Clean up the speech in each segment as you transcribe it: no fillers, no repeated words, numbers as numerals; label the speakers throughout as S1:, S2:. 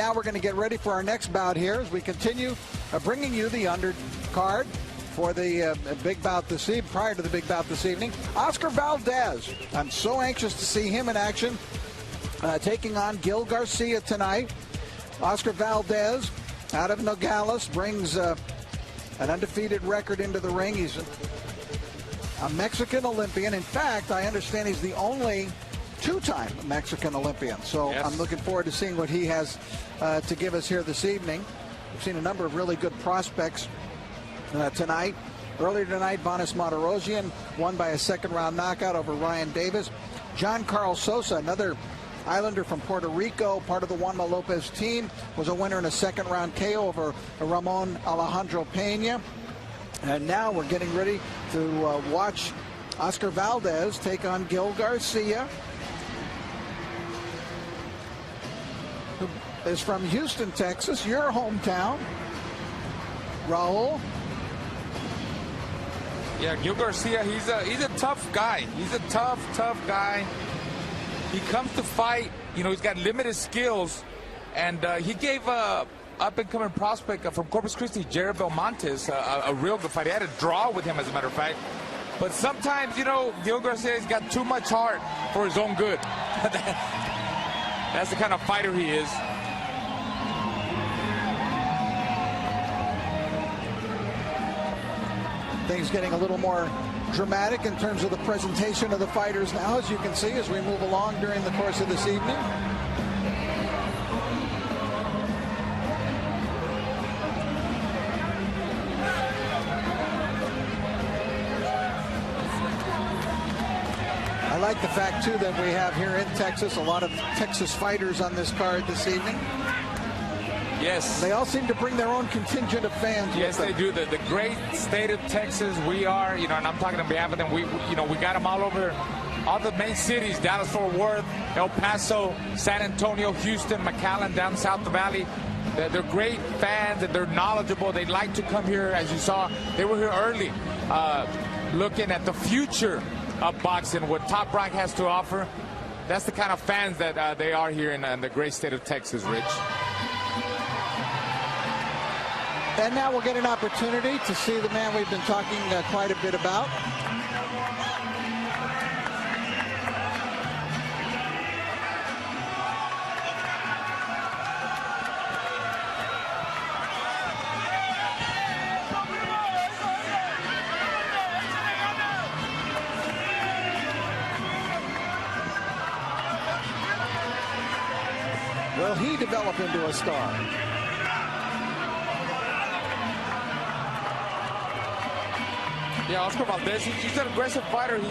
S1: now we're going to get ready for our next bout here as we continue bringing you the undercard for the big bout this evening, prior to the big bout this evening. Oscar Valdez. I'm so anxious to see him in action, taking on Gil Garcia tonight. Oscar Valdez, out of Nogales, brings an undefeated record into the ring. He's a Mexican Olympian. In fact, I understand he's the only two-time Mexican Olympian. So yes. I'm looking forward to seeing what he has to give us here this evening. We've seen a number of really good prospects tonight. Earlier tonight, Vanes Martirosyan won by a second-round knockout over Ryan Davis. John Carl Sosa, another Islander from Puerto Rico, part of the Juanma Lopez team, was a winner in a second-round KO over Ramon Alejandro Pena. And now we're getting ready to watch Oscar Valdez take on Gil Garcia, who is from Houston, Texas, your hometown. Raul.
S2: Yeah, Gil Garcia, he's a tough guy. He's a tough guy. He comes to fight, you know, he's got limited skills, and he gave up-and-coming prospect from Corpus Christi, Jared Belmontes, a real good fight. He had a draw with him, as a matter of fact. But sometimes, you know, Gil Garcia's got too much heart for his own good. That's the kind of fighter he is.
S1: Things getting a little more dramatic in terms of the presentation of the fighters now, as you can see, as we move along during the course of this evening. I like the fact, too, that we have here in Texas a lot of Texas fighters on this card this evening.
S2: Yes.
S1: They all seem to bring their own contingent of fans.
S2: Yes, they do. The great state of Texas, we are, you know, and I'm talking on behalf of them, we got them all over, all the main cities, Dallas-Fort Worth, El Paso, San Antonio, Houston, McAllen, down south the valley. They're great fans, and they're knowledgeable. They like to come here, as you saw. They were here early, looking at the future of boxing, what Top Rank has to offer. That's the kind of fans that they are here in the great state of Texas, Rich.
S1: And now we'll get an opportunity to see the man we've been talking quite a bit about. Will he develop into a star?
S2: Yeah, Oscar Valdez, he's an aggressive fighter. He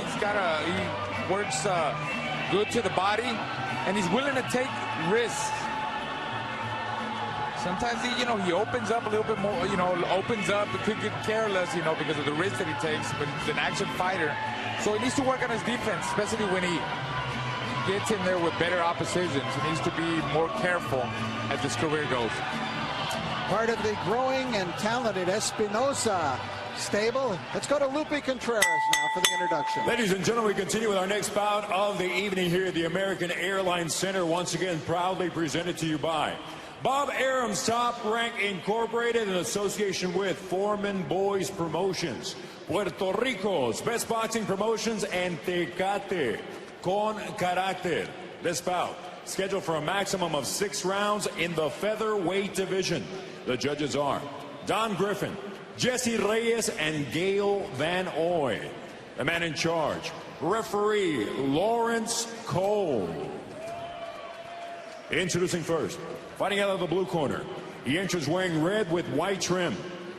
S2: works good to the body, and he's willing to take risks. Sometimes he opens up a little bit more, opens up, could get careless, because of the risk that he takes, but he's an action fighter. So he needs to work on his defense, especially when he gets in there with better oppositions. He needs to be more careful as his career goes.
S1: Part of the growing and talented Espinosa stable. Let's go to Lupe Contreras now for the introduction.
S3: Ladies and gentlemen, we continue with our next bout of the evening here at the American Airlines Center. Once again, proudly presented to you by Bob Arum's Top Rank Incorporated in association with Foreman Boys Promotions, Puerto Rico's best boxing promotions, and Tecate con Carácter. This bout scheduled for a maximum of 6 rounds in the featherweight division. The judges are Don Griffin, Jesse Reyes, and Gail Van Oy. The man in charge, referee Lawrence Cole. Introducing first, fighting out of the blue corner. He enters wearing red with white trim.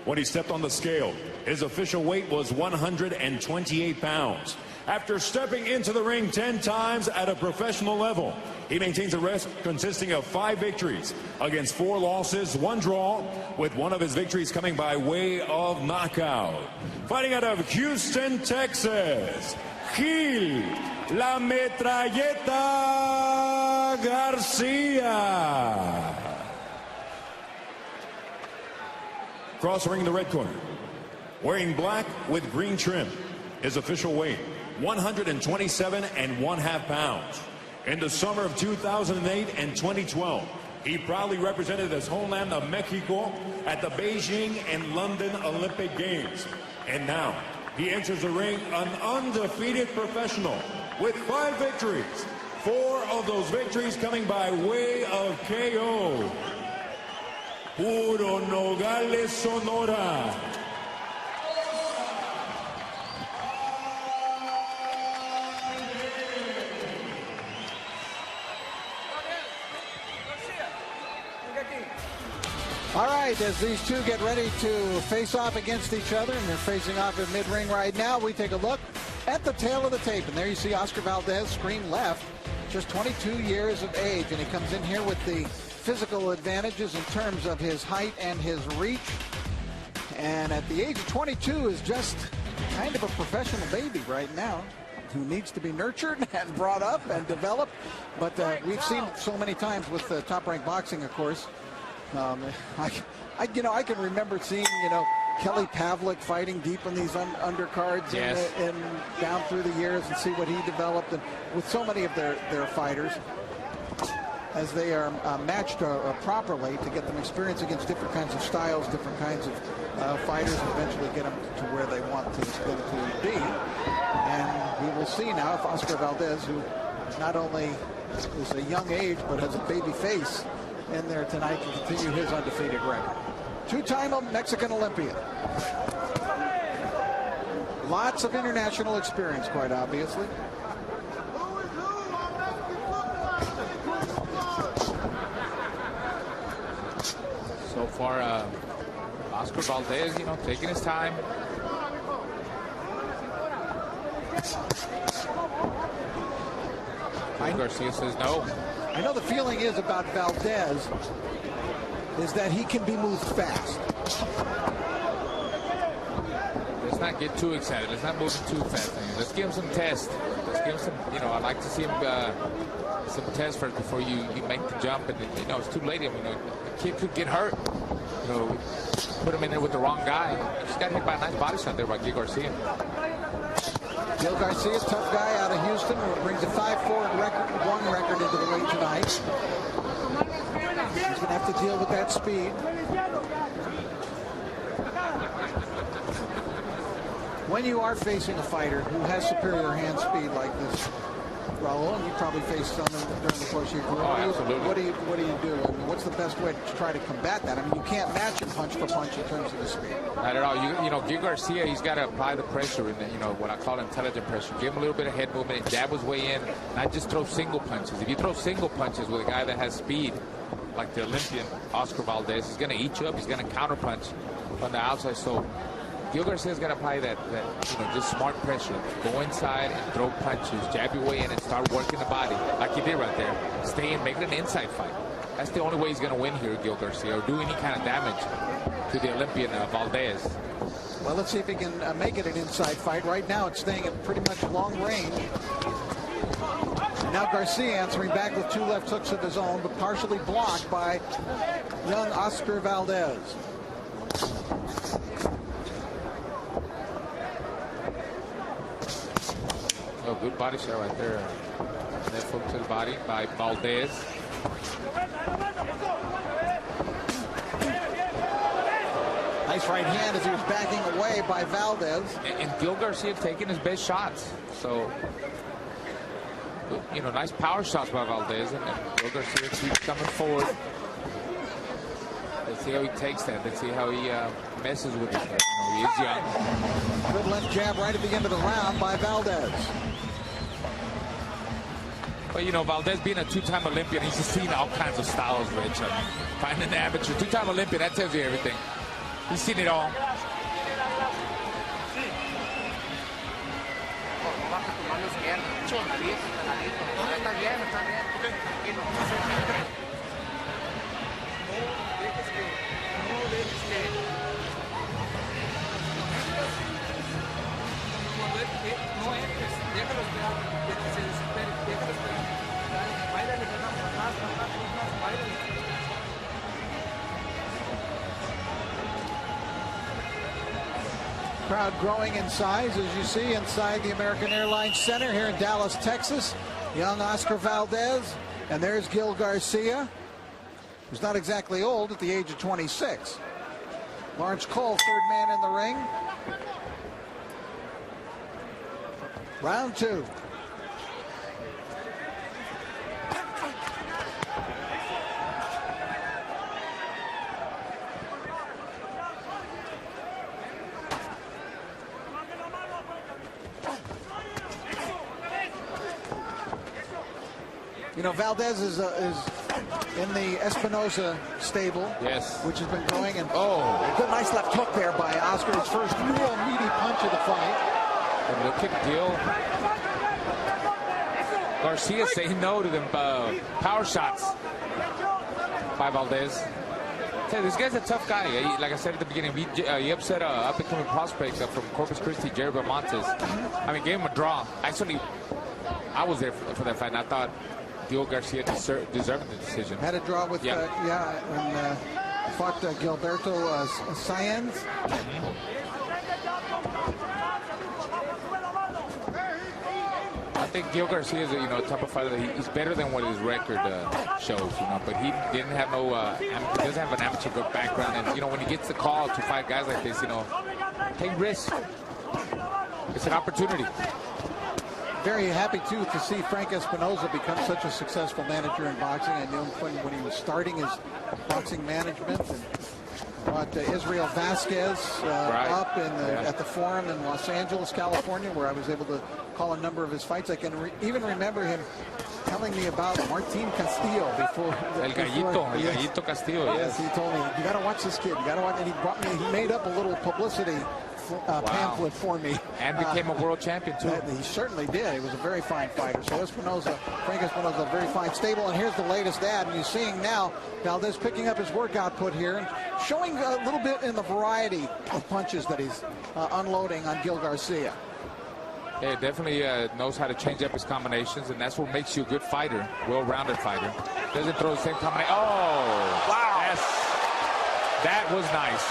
S3: When he stepped on the scale, his official weight was 128 pounds. After stepping into the ring 10 times at a professional level, he maintains a record consisting of 5 victories against 4 losses, 1 draw, with one of his victories coming by way of knockout. Fighting out of Houston, Texas, Gil La Metralleta Garcia. Cross ring in the red corner, wearing black with green trim. His official weight, 127 1/2 pounds. In the summer of 2008 and 2012, He proudly represented his homeland of Mexico at the Beijing and London Olympic Games. And now, he enters the ring an undefeated professional with 5 victories. 4 of those victories coming by way of KO. Puro Nogales, Sonora.
S1: All right, as these two get ready to face off against each other, and they're facing off at mid-ring right now, we take a look at the tail of the tape. And there you see Oscar Valdez, screen left, just 22 years of age. And he comes in here with the physical advantages in terms of his height and his reach. And at the age of 22 is just kind of a professional baby right now, who needs to be nurtured and brought up and developed. But we've seen it so many times with Top Rank Boxing, of course. I can remember seeing, Kelly Pavlik fighting deep in these undercards,
S2: yes,
S1: and down through the years, and see what he developed, and with so many of their fighters, as they are matched properly to get them experience against different kinds of styles, different kinds of fighters, and eventually get them to where they want them to be. And we will see now if Oscar Valdez, who not only is a young age but has a baby face in there tonight, to continue his undefeated record. 2-time Mexican Olympian. Lots of international experience, quite obviously.
S2: So far, Oscar Valdez, taking his time. Gil Garcia says no.
S1: I know the feeling is about Valdez is that he can be moved fast.
S2: Let's not get too excited. Let's not move him too fast. Let's give him some tests. Let's give him some, I'd like to see him some tests first before you make the jump. And, it's too late. The kid could get hurt. Put him in there with the wrong guy. He just got hit by a nice body shot there by Gil Garcia.
S1: Gil Garcia, tough guy out of Houston, who brings a 5-4-1 record into the ring tonight. He's going to have to deal with that speed. When you are facing a fighter who has superior hand speed like this, Raul, and you probably faced some during the course of your career.
S2: Oh, absolutely.
S1: What do you do? I mean, what's the best way to try to combat that? I mean, you can't match him punch for punch in terms of the speed.
S2: Not at all. Gil Garcia, he's got to apply the pressure, and what I call intelligent pressure. Give him a little bit of head movement, and jab his way in, not just throw single punches. If you throw single punches with a guy that has speed, like the Olympian Oscar Valdez, he's going to eat you up. He's going to counter punch from the outside. So Gil Garcia's got to apply that just smart pressure. Go inside and throw punches, jab your way in and start working the body like he did right there. Stay in, make it an inside fight. That's the only way he's going to win here, Gil Garcia, or do any kind of damage to the Olympian Valdez.
S1: Well, let's see if he can make it an inside fight. Right now it's staying at pretty much long range. Now Garcia answering back with 2 left hooks of his own, but partially blocked by young Oscar Valdez.
S2: Oh, good body shot right there. Left hook to the body by Valdez.
S1: Nice right hand as he was backing away by Valdez.
S2: And Gil Garcia taking his best shots. So, nice power shots by Valdez. And Gil Garcia keeps coming forward. Let's see how he takes that. Let's see how he messes with it. He is young.
S1: Good left jab right at the end of the round by Valdez.
S2: But, Valdez being a 2-time Olympian, he's just seen all kinds of styles, Rich. Finding an amateur, 2-time Olympian, that tells you everything. He's seen it all.
S1: Crowd growing in size, as you see, inside the American Airlines Center here in Dallas, Texas. Young Oscar Valdez, and there's Gil Garcia. who's not exactly old at the age of 26. Lawrence Cole, third man in the ring. Round 2. You know, Valdez is in the Espinosa stable,
S2: yes,
S1: which has been going. And
S2: good
S1: nice left hook there by Oscar. His first real meaty punch of the fight.
S2: And look at Gil Garcia saying no to them power shots by Valdez. This guy's a tough guy. Like I said at the beginning, he upset up-and-coming prospect from Corpus Christi, Jerry Montes. I mean, gave him a draw. Actually, I was there for that fight, and I thought Gil Garcia deserved the decision.
S1: Had a draw with, and fought Gilberto Sáenz.
S2: I think Gil Garcia is a type of fighter that he's better than what his record shows, but he didn't have he doesn't have an amateur background, and when he gets the call to fight guys like this, take risks. It's an opportunity.
S1: Very happy, too, to see Frank Espinosa become such a successful manager in boxing. I knew him when he was starting his boxing management. And brought Israel Vasquez up at the Forum in Los Angeles, California, where I was able to call a number of his fights. I can even remember him telling me about Martin Castillo before.
S2: El Gallito Castillo.
S1: Yes, he told me, you got to watch this kid. You got to watch. And he made up a little publicity pamphlet for me.
S2: And became a world champion, too.
S1: He certainly did. He was a very fine fighter. So Frank Espinosa, very fine stable. And here's the latest ad. And you're seeing now Valdez picking up his work output here and showing a little bit in the variety of punches that he's unloading on Gil Garcia.
S2: Yeah, definitely knows how to change up his combinations, and that's what makes you a good fighter, well-rounded fighter. Doesn't throw the same combination. Oh, wow. That was nice.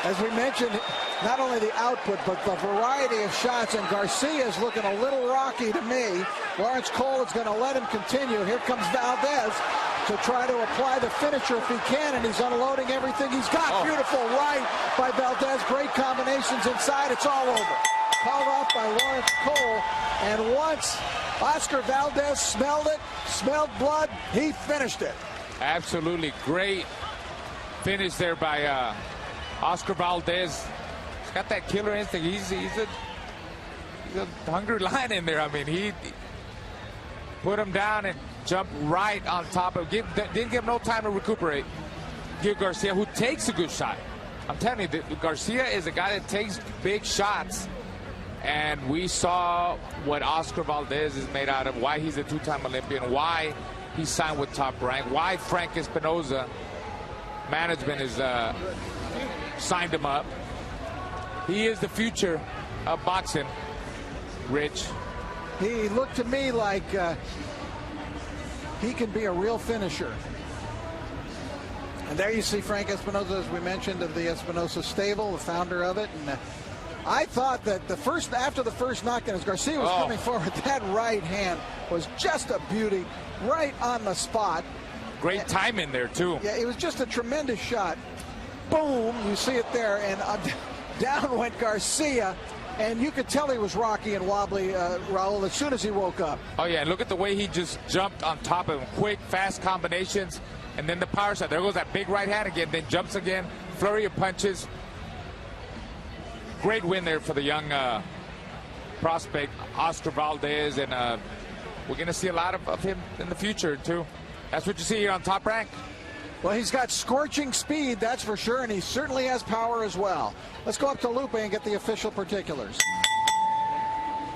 S1: As we mentioned, not only the output, but the variety of shots, and Garcia is looking a little rocky to me. Lawrence Cole is going to let him continue. Here comes Valdez to try to apply the finisher if he can, and he's unloading everything he's got. Beautiful right by Valdez. Great combinations inside. It's all over. Called off by Lawrence Cole, and once Oscar Valdez smelled blood, he finished it.
S2: Absolutely great finish there by Oscar Valdez. He's got that killer instinct. He's a hungry lion in there. I mean, he put him down and jumped right on top of him. Didn't give him no time to recuperate. Gil Garcia, who takes a good shot. I'm telling you, Garcia is a guy that takes big shots. And we saw what Oscar Valdez is made out of, why he's a two-time Olympian, why he signed with Top Rank, why Frank Espinosa management has signed him up. He is the future of boxing, Rich.
S1: He looked to me like he can be a real finisher. And there you see Frank Espinosa, as we mentioned, of the Espinosa stable, the founder of it. And I thought that after the first knockdown, as Garcia was coming forward, that right hand was just a beauty, right on the spot.
S2: Great time in there, too.
S1: Yeah, it was just a tremendous shot. Boom, you see it there, and down went Garcia, and you could tell he was rocky and wobbly, Raul, as soon as he woke up.
S2: Oh, yeah, and look at the way he just jumped on top of him. Quick, fast combinations, and then the power shot. There goes that big right hand again, then jumps again, flurry of punches. Great win there for the young prospect, Oscar Valdez, and we're going to see a lot of him in the future, too. That's what you see here on Top Rank.
S1: Well, he's got scorching speed, that's for sure, and he certainly has power as well. Let's go up to Lupe and get the official particulars.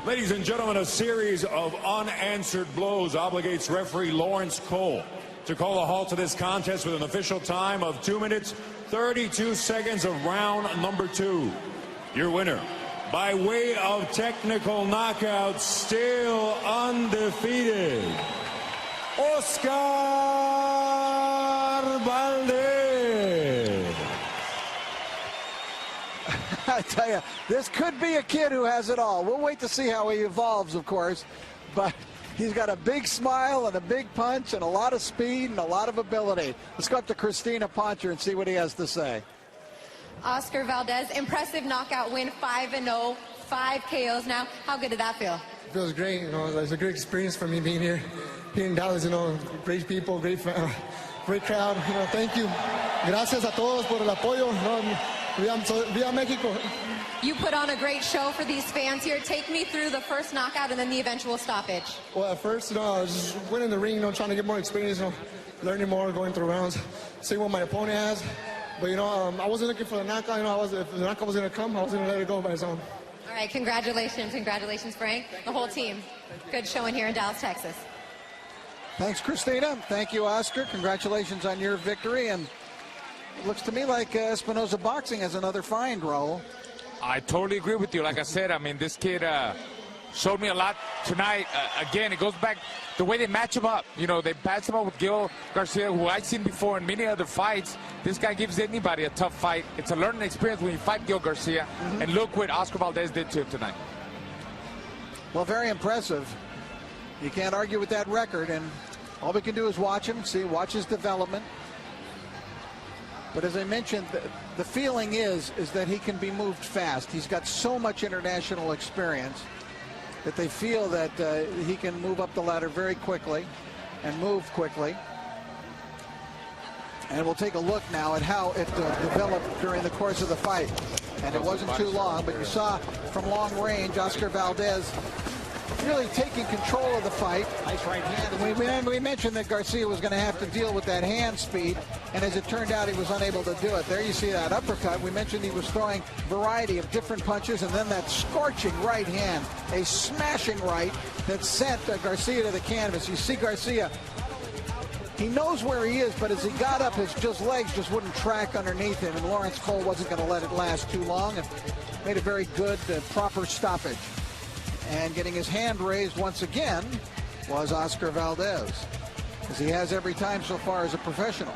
S3: Ladies and gentlemen, a series of unanswered blows obligates referee Lawrence Cole to call a halt to this contest with an official time of 2 minutes, 32 seconds of round number 2. Your winner, by way of technical knockout, still undefeated, Oscar Valdez.
S1: I tell you, this could be a kid who has it all. We'll wait to see how he evolves, of course, but He's got a big smile and a big punch and a lot of speed and a lot of ability. Let's go up to Christina Poncher and see what he has to say.
S4: Oscar Valdez, impressive knockout win, 5-0, 5 KOs now. How good did that feel?
S5: It feels great. You know, it's a great experience for me being here in Dallas. You know, great people, great crowd. You know, thank you. Gracias a todos por el apoyo. Viva México.
S4: You put on a great show for these fans here. Take me through the first knockout and then the eventual stoppage.
S5: Well, at first, you know, I was just winning the ring, you know, trying to get more experience, you know, learning more, going through rounds, seeing what my opponent has. But, you know, I wasn't looking for the knockout. You know, if the knockout was going to come, I was going to let it go by its own.
S4: All right, congratulations. Congratulations, Frank. The whole team. Good showing here in Dallas, Texas.
S1: Thanks, Christina. Thank you, Oscar. Congratulations on your victory. And it looks to me like Espinosa Boxing has another find, Raul.
S2: I totally agree with you. Like I said, I mean, this kid showed me a lot tonight. Again, it goes back the way they match him up. You know, they match him up with Gil Garcia, who I've seen before in many other fights. This guy gives anybody a tough fight. It's a learning experience when you fight Gil Garcia. And look what Oscar Valdez did to him tonight.
S1: Well, very impressive. You can't argue with that record, and all we can do is watch him, watch his development. But as I mentioned, the feeling is that he can be moved fast. He's got so much international experience that they feel that he can move up the ladder very quickly and move quickly. And we'll take a look now at how it developed during the course of the fight. And it wasn't too long, but you saw from long range Oscar Valdez really taking control of the fight. Nice right hand. We mentioned that Garcia was going to have to deal with that hand speed, and as it turned out, he was unable to do it. There you see that uppercut. We mentioned he was throwing a variety of different punches, and then that scorching right hand, a smashing right that sent Garcia to the canvas. You see Garcia, he knows where he is, but as he got up, his legs just wouldn't track underneath him, and Lawrence Cole wasn't going to let it last too long, and made a very good, proper stoppage. And getting his hand raised once again was Oscar Valdez, as he has every time so far as a professional.